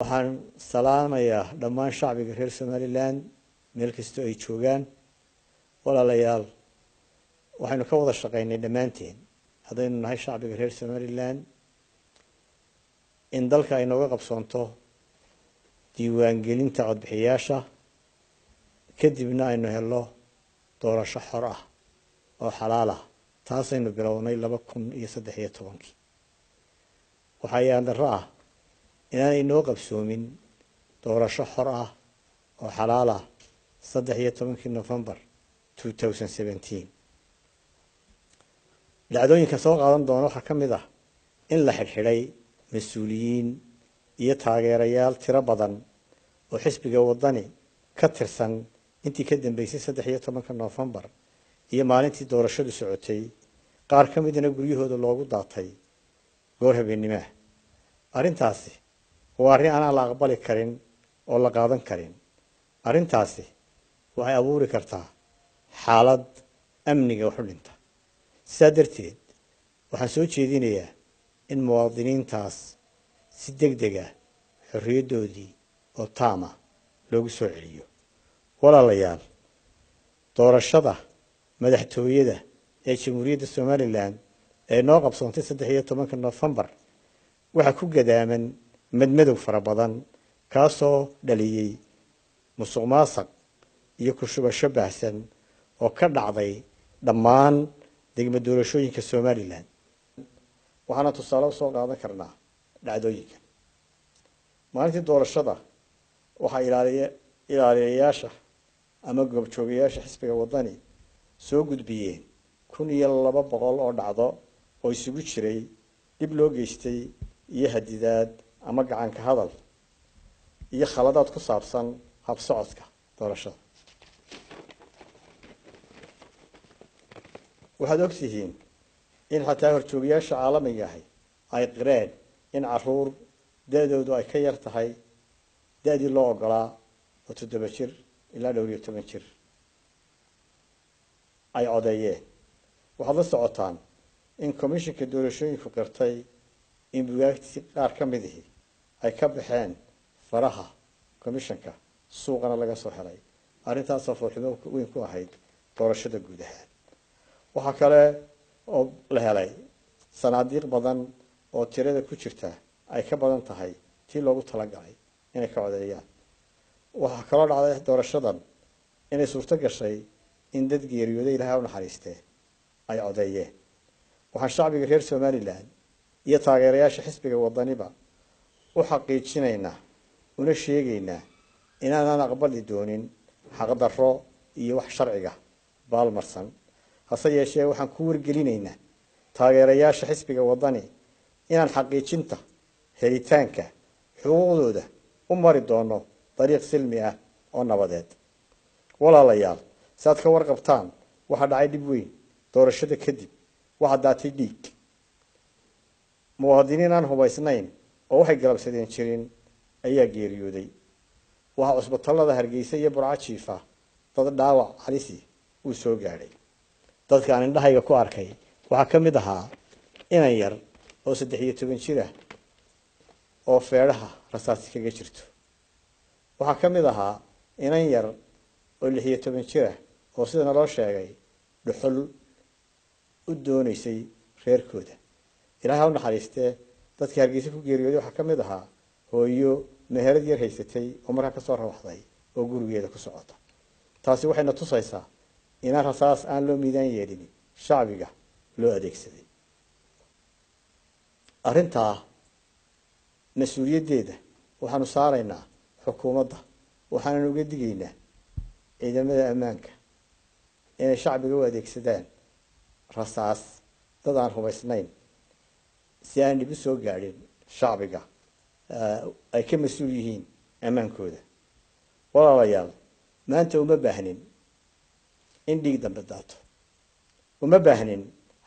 waxaan salaamayaa dhammaan shacbiga reer Somaliland meel kasta ay joogaan walaalayaal waxaynu ka wada shaqeynay dhamaanteen hadaynu nahay shacbiga reer Somaliland in dalka ay nooga qabsoonto diiwaan gelinta codbixiyaasha kadibna aynu helo doorasho xor ah oo xalaal ah taasaynu bilownay 2013 waxay daro ah inaanay noo qabsoomin doorasho xor ah oo xalaal ah 13 November 2017 dhacdooyinka soo qaadan doona waxa kamid ah in la xirxiray mas'uuliyiin iyo taageerayaal tiro badan oo xisbiga wadani ka tirsan intii ka dambeysay 13 November iyo maalintii doorashadu socotay qaar kamidna guryahooda loogu daatay goor habeenimo arintaasi waa arrin aan la aqbali karin oo la qaadan karin arintaasi waxay abuuri kartaa xaalad amniga wax u dhinta sidaa darteed waxaan soo jeedinayaa in muwaadiniintaas si degdeg ah xorriyadoodii oo taama loogu soo celiyo walaalayaal doorashada madaxtooyada ee Jamhuuriyadda Somaliland ee noo qabsoontay 13 November waxa ku gadaaman madmadow fara badan kaasoo dhaliyay musuqmaasuq iyo ku shubasho baahsan oo ka dhacday dhammaan degmo doorashooyinka Somaliland waxaana tusaale soo qaadan karnaa dhacdooyinka maalintii doorashada waxa ilaaliyayaasha ama goobjoogayaasha xisbiga wadani soo gudbiyeen 1200 oo dhacdo oo isugu jiray dib loo geystay iyo hadidaad ama gacan ka hadal iyo khaladaad ku saabsan hab socodka doorashada waxaad ogtihiin in xataa horjoogayaasha caalamiga ah ay qireen in caruur da'doodu ay ka yar tahay da'dii loo ogolaa oo 7 jir ilaa 12 jir ay codeeyeen waxaad la socotaan in komishanka doorashooyinku qirtay in buugaagtii qaar ka mid ah ay ka baxeen faraha komishanka suuqana laga soo helay arrintaas oo fooximo weyn ku ahayd doorashada guud ahaan waxa kale oo la helay sanaadiiq badan oo tirada ku jirta ay ka badan tahay tii loogu talagalay inay ka codeeyaan waxa kale oo dhacday doorashadan inay suurto gashay in dad geeriyooday Ilaahay u naxariistay ay codeeyeen waxaan shacbiga reer Somaliland iyo taageerayaasha xisbiga wadaniba u xaqiijinaynaa una sheegaynaa inaan aqbali doonin xaq darro iyo wax sharciga baalmarsan hase yeeshee waxaan ku wargelinaynaa taageerayaasha xisbiga wadani inaan xaqiijinta helitaanka xuquuqdooda u mari doono dariiq silmi ah oo nabadeed walaalayaal saad ka warqabtaan waxa dhacay dib weyn doorashada kadib waxa daatay dhiig muwaadiniin aan hubaysnayn oo waxay galabsadeen jirin ayaa geeriyooday waxa cusbitaalada Hargeysa iyo Burco jiifa dad dhaawac halisi uu soo gaaray dadka aan indhahayga ku arkay waxa kamid ahaa inan yar oo 13 jir ah oo feeraha rasaas kaga jirto waxa kamid ahaa inan yar oo 16 jir ah oo sida loo sheegay dhuxul u doonaysay reerkooda Ilaahay u naxariistay dadka Hargeysa ku geeriyooday waxa kamid ahaa hooyo meherad yar haysatay oo markaa ka soo rawaxday oo gurigeeda ku socota taasi waxayna tusaysaa in rasaas aan loo miidaan yeelin shacbiga loo adeegsaday arinta mas'uuliyadeeda waxaanu saaraynaa xukuumadda waxaanu uga digaynaa ciidamada ammaanka inay shacbiga u adeegsadaan rasaas dad aan hubaysnayn si aan dib u soo gaarin shacbiga ay ka mas'uul yihiin ammaankooda walaalayaal maanta uma baahnin in dhiig dambe daato uma baahnin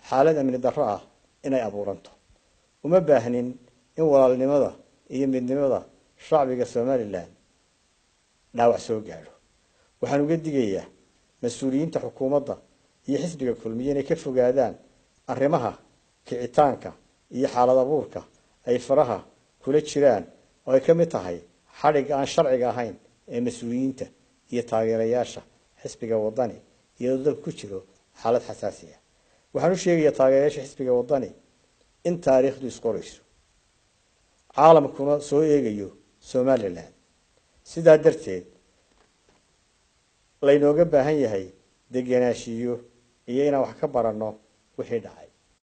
xaalad amni darro ah inay abuuranto uma baahnin in walaalnimada iyo midnimada shacbiga Somaliland dhaawac soo gaaro waxaan uga digayaa mas'uuliyiinta xukuumadda iyo xisbiga kulmiye inay ka fogaadaan arrimaha kicitaanka iyo xaalad abuurka ay faraha kula jiraan oo ay ka mid tahay xadhigga aan sharciga ahayn ee mas-uuliyiinta iyo taageerayaasha xisbiga wadani iyadoo dalku ku jiro xaalad xasaasi ah. waxaan u sheegayaa taageerayaasha xisbiga wadani in taariikhdu isqorayso, caalamkuna soo eegayo somalilan. sidaa darteed laynooga baahan yahay degenaanshiyo iyo inaan wax ka baranno wixii dhacay.